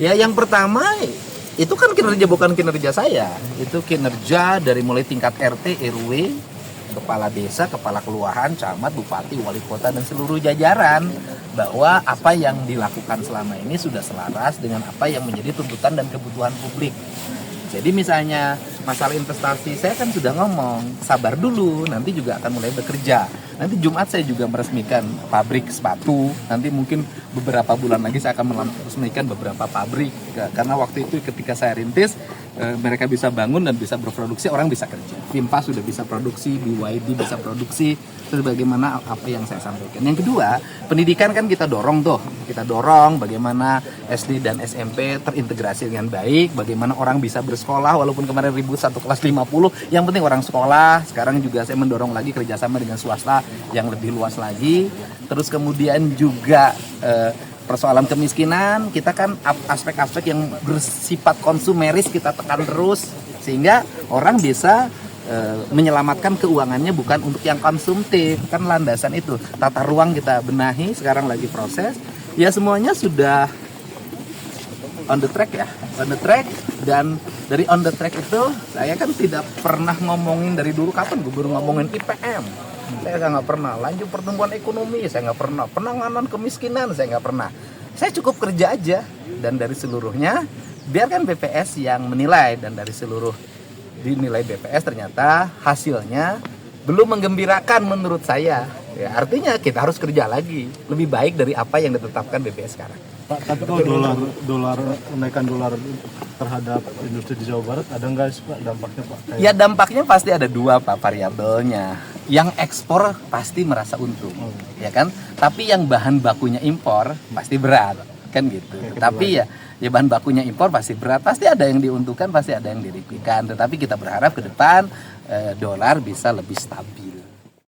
Ya yang pertama itu kan kinerja, bukan kinerja saya. Itu kinerja dari mulai tingkat RT, RW, kepala desa, kepala kelurahan, camat, bupati, wali kota dan seluruh jajaran, bahwa apa yang dilakukan selama ini sudah selaras dengan apa yang menjadi tuntutan dan kebutuhan publik. Jadi misalnya masalah investasi, saya kan sudah ngomong, sabar dulu, nanti juga akan mulai bekerja. Nanti Jumat saya juga meresmikan pabrik sepatu, nanti mungkin beberapa bulan lagi saya akan meresmikan beberapa pabrik. Karena waktu itu ketika saya rintis, mereka bisa bangun dan bisa berproduksi, orang bisa kerja. Vimpa sudah bisa produksi, BYD bisa produksi, terus bagaimana apa yang saya sampaikan. Yang kedua, pendidikan kan kita dorong bagaimana SD dan SMP terintegrasi dengan baik, bagaimana orang bisa bersekolah, walaupun kemarin ribut satu kelas 50, yang penting orang sekolah. Sekarang juga saya mendorong lagi kerjasama dengan swasta yang lebih luas lagi. Terus kemudian juga persoalan kemiskinan, kita kan aspek-aspek yang bersifat konsumeris kita tekan terus, sehingga orang bisa menyelamatkan keuangannya bukan untuk yang konsumtif. Kan landasan itu, tata ruang kita benahi, sekarang lagi proses. Ya semuanya sudah on the track ya, on the track. Dan dari on the track itu, saya kan tidak pernah ngomongin dari dulu, kapan gue baru ngomongin IPM. Saya nggak pernah, lanjut pertumbuhan ekonomi, saya nggak pernah, penanganan kemiskinan, saya nggak pernah. Saya cukup kerja aja, dan dari seluruhnya, biarkan BPS yang menilai, dan dari seluruh dinilai BPS ternyata hasilnya belum menggembirakan menurut saya. Ya, artinya kita harus kerja lagi, lebih baik dari apa yang ditetapkan BPS sekarang. Pak, tapi kalau kenaikan dolar terhadap industri di Jawa Barat, ada nggak sih Pak dampaknya Pak? Ya dampaknya pasti ada dua Pak variabelnya. Yang ekspor pasti merasa untung, ya kan? Tapi yang bahan bakunya impor pasti berat, kan gitu. Tapi ya bahan bakunya impor pasti berat, pasti ada yang diuntungkan, pasti ada yang dirugikan. Tetapi kita berharap ke depan dolar bisa lebih stabil.